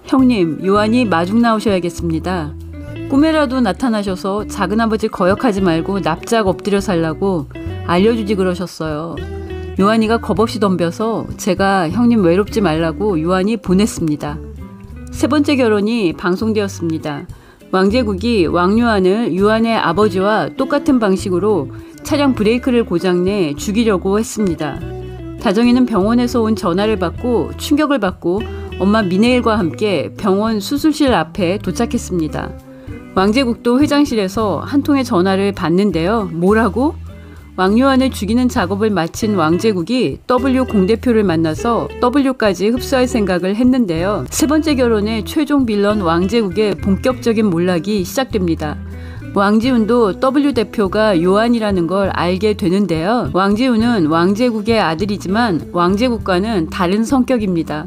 형님, 요한이 마중 나오셔야겠습니다. 꿈에라도 나타나셔서 작은아버지 거역하지 말고 납작 엎드려 살라고 알려주지 그러셨어요. 요한이가 겁없이 덤벼서 제가 형님 외롭지 말라고 요한이 보냈습니다. 세 번째 결혼이 방송되었습니다. 왕제국이 왕요한을 요한의 아버지와 똑같은 방식으로 차량 브레이크를 고장내 죽이려고 했습니다. 다정이는 병원에서 온 전화를 받고 충격을 받고 엄마 미네일과 함께 병원 수술실 앞에 도착했습니다. 왕제국도 회장실에서 한 통의 전화를 받는데요. 뭐라고? 왕요한을 죽이는 작업을 마친 왕제국이 W 공대표를 만나서 W까지 흡수할 생각을 했는데요. 세 번째 결혼의 최종 빌런 왕제국의 본격적인 몰락이 시작됩니다. 왕지훈도 W 대표가 요한이라는 걸 알게 되는데요. 왕지훈은 왕제국의 아들이지만 왕제국과는 다른 성격입니다.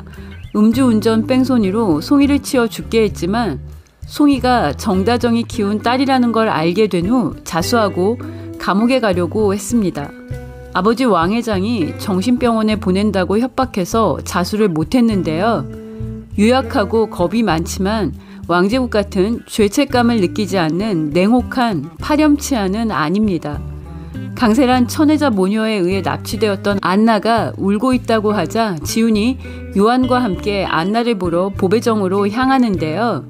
음주운전 뺑소니로 송이를 치어 죽게 했지만 송이가 정다정이 키운 딸이라는 걸 알게 된 후 자수하고 감옥에 가려고 했습니다. 아버지 왕회장이 정신병원에 보낸다고 협박해서 자수를 못했는데요. 유약하고 겁이 많지만 왕제국 같은 죄책감을 느끼지 않는 냉혹한 파렴치한은 아닙니다. 강세란 천혜자 모녀에 의해 납치되었던 안나가 울고 있다고 하자 지훈이 요한과 함께 안나를 보러 보배정으로 향하는데요.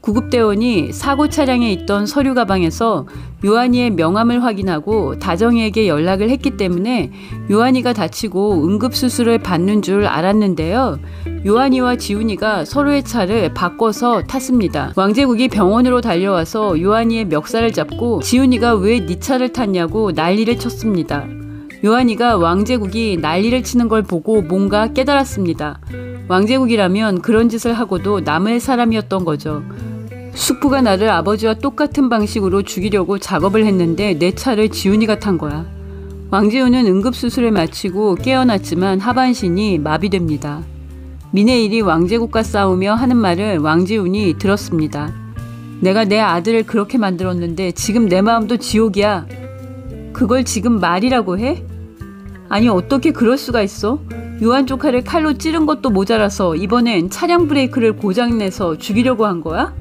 구급대원이 사고 차량에 있던 서류 가방에서 요한이의 명함을 확인하고 다정이에게 연락을 했기 때문에 요한이가 다치고 응급수술을 받는 줄 알았는데요. 요한이와 지훈이가 서로의 차를 바꿔서 탔습니다. 왕제국이 병원으로 달려와서 요한이의 멱살을 잡고 지훈이가 왜 네 차를 탔냐고 난리를 쳤습니다. 요한이가 왕제국이 난리를 치는 걸 보고 뭔가 깨달았습니다. 왕제국이라면 그런 짓을 하고도 남을 사람이었던 거죠. 숙부가 나를 아버지와 똑같은 방식으로 죽이려고 작업을 했는데 내 차를 지훈이가 탄 거야. 왕지훈은 응급수술을 마치고 깨어났지만 하반신이 마비됩니다. 미네일이 왕제국과 싸우며 하는 말을 왕지훈이 들었습니다. 내가 내 아들을 그렇게 만들었는데 지금 내 마음도 지옥이야. 그걸 지금 말이라고 해? 아니 어떻게 그럴 수가 있어? 요한 조카를 칼로 찌른 것도 모자라서 이번엔 차량 브레이크를 고장내서 죽이려고 한 거야?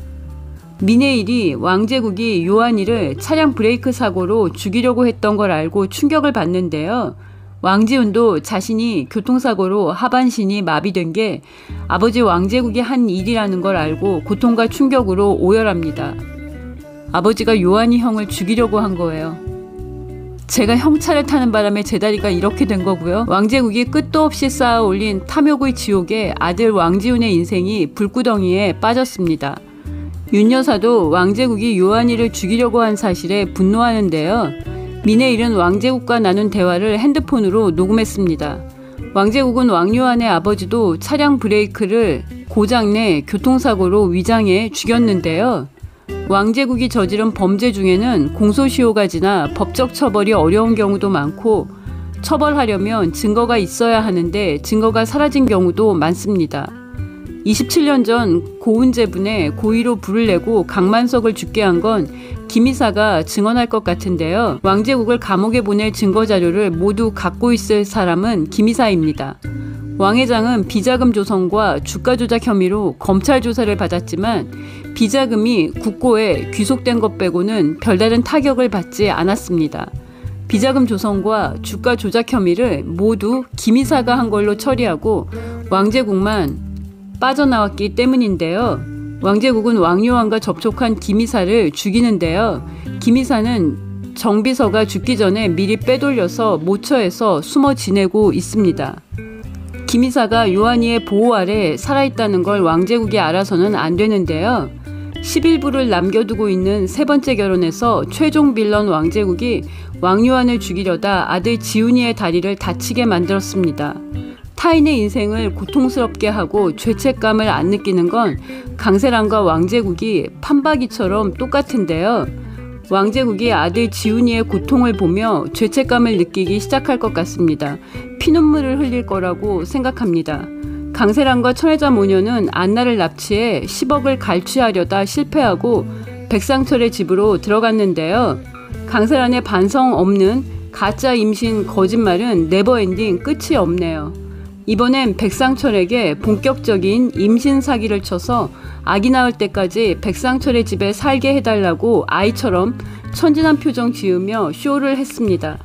미네일이 왕제국이 요한이를 차량 브레이크 사고로 죽이려고 했던 걸 알고 충격을 받는데요. 왕지훈도 자신이 교통사고로 하반신이 마비된 게 아버지 왕제국이 한 일이라는 걸 알고 고통과 충격으로 오열합니다. 아버지가 요한이 형을 죽이려고 한 거예요. 제가 형 차를 타는 바람에 제 다리가 이렇게 된 거고요. 왕제국이 끝도 없이 쌓아 올린 탐욕의 지옥에 아들 왕지훈의 인생이 불구덩이에 빠졌습니다. 윤 여사도 왕제국이 요한이를 죽이려고 한 사실에 분노하는데요. 미네일은 왕제국과 나눈 대화를 핸드폰으로 녹음했습니다. 왕제국은 왕요한의 아버지도 차량 브레이크를 고장내 교통사고로 위장해 죽였는데요. 왕제국이 저지른 범죄 중에는 공소시효가 지나 법적 처벌이 어려운 경우도 많고 처벌하려면 증거가 있어야 하는데 증거가 사라진 경우도 많습니다. 27년 전 고은재분의 고의로 불을 내고 강만석을 죽게 한 건 김이사가 증언할 것 같은데요. 왕제국을 감옥에 보낼 증거자료를 모두 갖고 있을 사람은 김이사입니다. 왕 회장은 비자금 조성과 주가 조작 혐의로 검찰 조사를 받았지만 비자금이 국고에 귀속된 것 빼고는 별다른 타격을 받지 않았습니다. 비자금 조성과 주가 조작 혐의를 모두 김이사가 한 걸로 처리하고 왕제국만 빠져나왔기 때문인데요. 왕제국은 왕요한과 접촉한 김이사를 죽이는데요. 김이사는 정비서가 죽기 전에 미리 빼돌려서 모처에서 숨어 지내고 있습니다. 김이사가 요한이의 보호 아래 살아있다는 걸 왕제국이 알아서는 안 되는데요. 11부를 남겨두고 있는 세 번째 결혼에서 최종 빌런 왕제국이 왕요한을 죽이려다 아들 지훈이의 다리를 다치게 만들었습니다. 타인의 인생을 고통스럽게 하고 죄책감을 안 느끼는 건 강세란과 왕제국이 판박이처럼 똑같은데요. 왕제국이 아들 지훈이의 고통을 보며 죄책감을 느끼기 시작할 것 같습니다. 피눈물을 흘릴 거라고 생각합니다. 강세란과 천혜자 모녀는 안나를 납치해 10억을 갈취하려다 실패하고 백상철의 집으로 들어갔는데요. 강세란의 반성 없는 가짜 임신 거짓말은 네버엔딩 끝이 없네요. 이번엔 백상철에게 본격적인 임신 사기를 쳐서 아기 낳을 때까지 백상철의 집에 살게 해달라고 아이처럼 천진한 표정 지으며 쇼를 했습니다.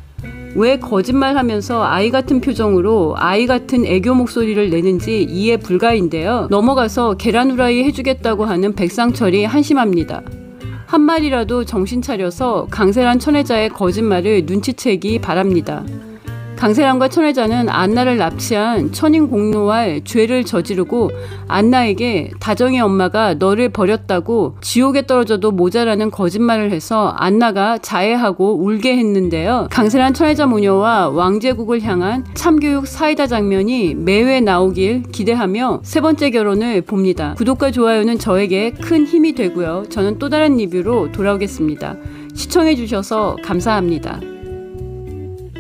왜 거짓말하면서 아이 같은 표정으로 아이 같은 애교 목소리를 내는지 이해 불가인데요. 넘어가서 계란 후라이 해주겠다고 하는 백상철이 한심합니다. 한 마리라도 정신 차려서 강세란 천혜자의 거짓말을 눈치채기 바랍니다. 강세란과 천혜자는 안나를 납치한 천인공노할 죄를 저지르고 안나에게 다정의 엄마가 너를 버렸다고 지옥에 떨어져도 모자라는 거짓말을 해서 안나가 자해하고 울게 했는데요. 강세란 천혜자 모녀와 왕제국을 향한 참교육 사이다 장면이 매회 나오길 기대하며 세 번째 결혼을 봅니다. 구독과 좋아요는 저에게 큰 힘이 되고요. 저는 또 다른 리뷰로 돌아오겠습니다. 시청해주셔서 감사합니다.